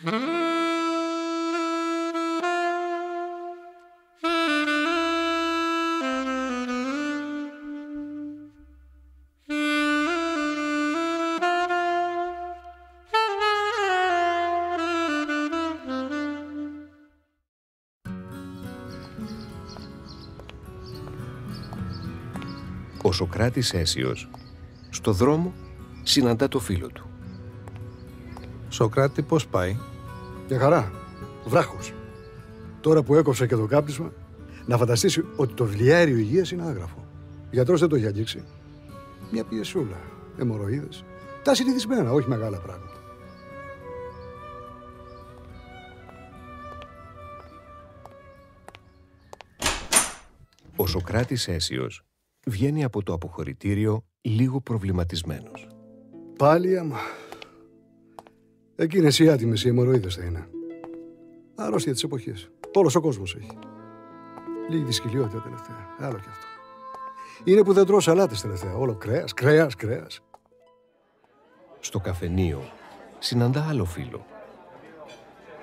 Ο Σωκράτης Αίσιος, στο δρόμο, συναντά το φίλο του. Σωκράτη, πώς πάει? Για χαρά. Βράχος. Τώρα που έκοψε και το κάπνισμα, να φανταστήσει ότι το βιβλιάριο υγείας είναι άγραφο. Ο γιατρός δεν το έχει αγγίξει. Μια πιεσούλα, αιμορροίδες. Τα συνηθισμένα, όχι μεγάλα πράγματα. Ο Σωκράτης Αίσιος βγαίνει από το αποχωρητήριο λίγο προβληματισμένος. Πάλι άμα. Εκείνες οι άτιμες οι αιμορροίδες θα είναι. Αρρώστια της εποχής. Όλος ο κόσμος έχει. Λίγη δυσκολιότητα τελευταία. Άλλο κι αυτό. Είναι που δεν τρώω σαλάτες τελευταία. Όλο κρέας, κρέας, κρέας. Στο καφενείο συναντά άλλο φίλο.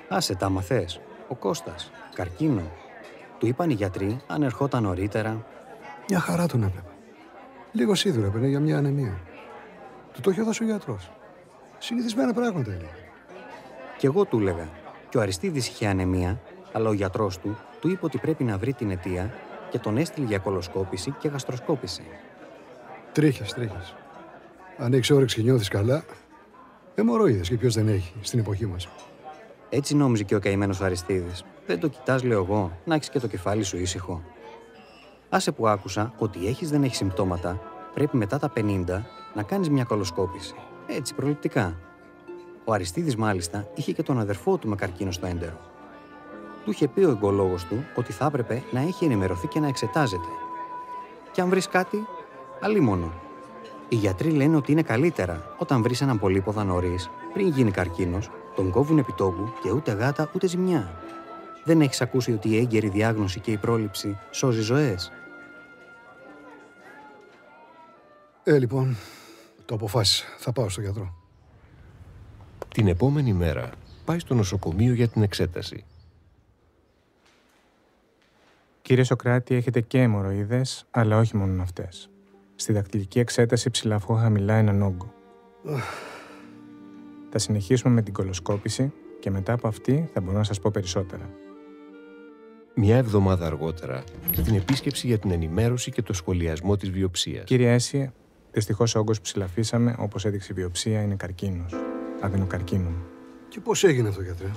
Άσε τα άμα θες. Ο Κώστας. Καρκίνο. Του είπαν οι γιατροί αν ερχόταν νωρίτερα. Μια χαρά τον έβλεπα. Λίγο σίδουρο έπαιρνε για μια ανεμία. Του το είχε δώσει ο γιατρός. Συνηθισμένα πράγματα είναι. Κι εγώ του έλεγα. Και ο Αριστίδης είχε ανεμία, αλλά ο γιατρός του είπε ότι πρέπει να βρει την αιτία και τον έστειλε για κολοσκόπηση και γαστροσκόπηση. Τρίχες. Αν έχεις όρεξη και νιώθεις καλά, αιμορροίδες και ποιος δεν έχει στην εποχή μας. Έτσι νόμιζε και ο καημένος ο Αριστίδης. Δεν το κοιτάς, λέω εγώ, να έχεις και το κεφάλι σου ήσυχο. Άσε που άκουσα ότι έχεις δεν έχει συμπτώματα, πρέπει μετά τα 50 να κάνεις μια κολοσκόπηση. Έτσι, προληπτικά. Ο Αριστίδης, μάλιστα, είχε και τον αδερφό του με καρκίνο στο έντερο. Του είχε πει ο ογκολόγος του ότι θα έπρεπε να έχει ενημερωθεί και να εξετάζεται. Και αν βρεις κάτι, αλίμονο. Οι γιατροί λένε ότι είναι καλύτερα όταν βρεις έναν πολύποδα νωρίς, πριν γίνει καρκίνος, τον κόβουν επί τόπου και ούτε γάτα ούτε ζημιά. Δεν έχεις ακούσει ότι η έγκαιρη διάγνωση και η πρόληψη σώζει ζωές? Λοιπόν, το αποφάσισα. Θα πάω στο γιατρό. Την επόμενη μέρα πάει στο νοσοκομείο για την εξέταση. Κύριε Σωκράτη, έχετε και αιμορροίδες, αλλά όχι μόνο αυτές. Στη δακτυλική εξέταση ψηλαφού χαμηλά έναν όγκο. Θα συνεχίσουμε με την κολοσκόπηση και μετά από αυτή θα μπορώ να σας πω περισσότερα. Μια εβδομάδα αργότερα, την επίσκεψη για την ενημέρωση και το σχολιασμό της βιοψίας. Κύριε Αίσιε, δυστυχώς ο όγκος που ψηλαφίσαμε, όπως έδειξε η βιοψία, είναι καρκίνος. Αδενοκαρκίνο. Και πώς έγινε αυτό, γιατρέ?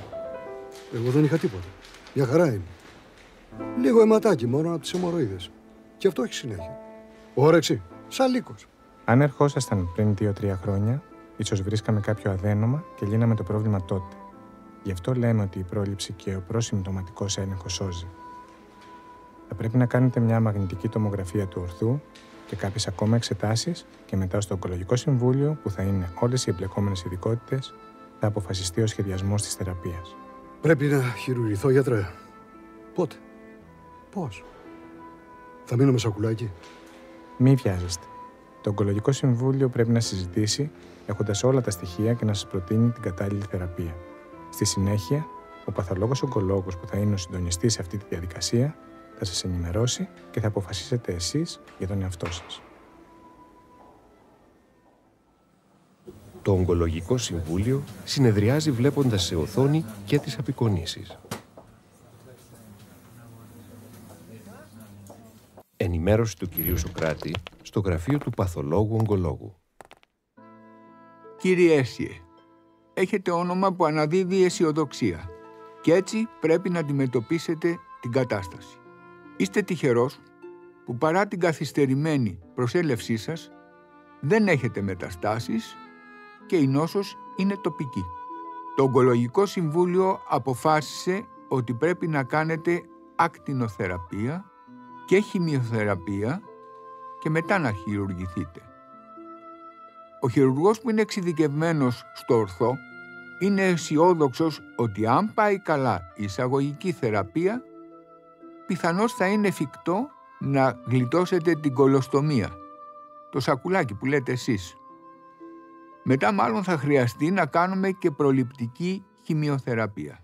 Εγώ δεν είχα τίποτα. Μια χαρά είναι. Λίγο αιματάκι μόνο από τις αιμορροίδες. Και αυτό έχει συνέχεια. Όρεξη, σαν λύκος. Αν ερχόσασταν πριν 2-3 χρόνια, ίσως βρίσκαμε κάποιο αδένομα και λύναμε το πρόβλημα τότε. Γι' αυτό λέμε ότι η πρόληψη και ο προσυμπτωματικός έλεγχος σώζει. Θα πρέπει να κάνετε μια μαγνητική τομογραφία του ορθού και κάποιες ακόμα εξετάσεις και μετά στο Ογκολογικό Συμβούλιο, που θα είναι όλες οι εμπλεκόμενες ειδικότητες, θα αποφασιστεί ο σχεδιασμός της θεραπείας. Πρέπει να χειρουργηθώ, γιατρέ. Πότε? Πώς? Θα μείνω με σακουλάκι? Μη βιάζεστε. Το Ογκολογικό Συμβούλιο πρέπει να συζητήσει έχοντας όλα τα στοιχεία και να σας προτείνει την κατάλληλη θεραπεία. Στη συνέχεια, ο παθολόγος ογκολόγος που θα είναι ο συντονιστής σε αυτή τη διαδικασία θα σας ενημερώσει και θα αποφασίσετε εσείς για τον εαυτό σας. Το Ογκολογικό Συμβούλιο συνεδριάζει βλέποντας σε οθόνη και τις απεικονίσεις. Ενημέρωση του κυρίου Σωκράτη στο γραφείο του παθολόγου ογκολόγου. Κύριε Αίσιε, έχετε όνομα που αναδίδει αισιοδοξία και έτσι πρέπει να αντιμετωπίσετε την κατάσταση. Είστε τυχερός που παρά την καθυστερημένη προσέλευσή σας δεν έχετε μεταστάσεις και η νόσος είναι τοπική. Το Ογκολογικό Συμβούλιο αποφάσισε ότι πρέπει να κάνετε ακτινοθεραπεία και χημειοθεραπεία και μετά να χειρουργηθείτε. Ο χειρουργός που είναι εξειδικευμένος στο ορθό είναι αισιόδοξος ότι αν πάει καλά η εισαγωγική θεραπεία, πιθανώς θα είναι εφικτό να γλιτώσετε την κολοστομία, το σακουλάκι που λέτε εσείς. Μετά μάλλον θα χρειαστεί να κάνουμε και προληπτική χημειοθεραπεία.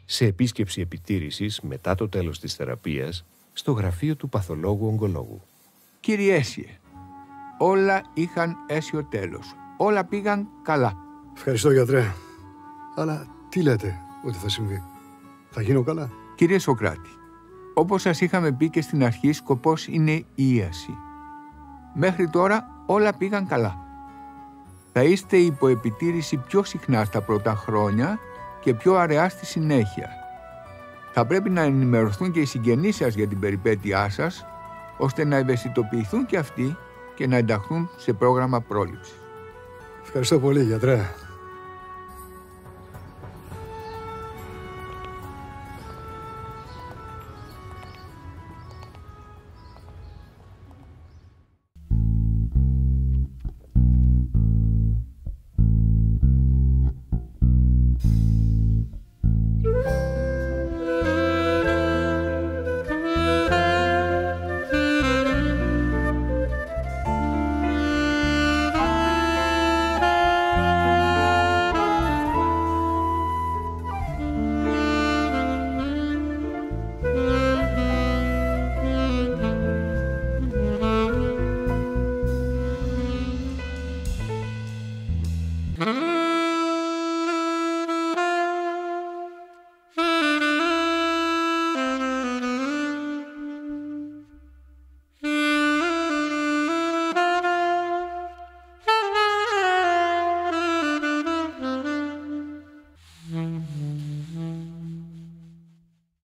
Σε επίσκεψη επιτήρησης μετά το τέλος της θεραπείας στο γραφείο του παθολόγου-ογκολόγου. Κύριε Έσιε, όλα είχαν αίσιο τέλος. Όλα πήγαν καλά. Ευχαριστώ, γιατρέ. Αλλά τι λέτε ότι θα συμβεί? Θα γίνω καλά? Κύριε Σοκράτη, όπως σας είχαμε πει και στην αρχή, σκοπός είναι η ίαση. Μέχρι τώρα όλα πήγαν καλά. Θα είστε υπό επιτήρηση πιο συχνά στα πρώτα χρόνια και πιο αραιά στη συνέχεια. Θα πρέπει να ενημερωθούν και οι συγγενείς σας για την περιπέτειά σας, ώστε να ευαισθητοποιηθούν και αυτοί και να ενταχθούν σε πρόγραμμα πρόληψης. Ευχαριστώ πολύ, γιατρέ.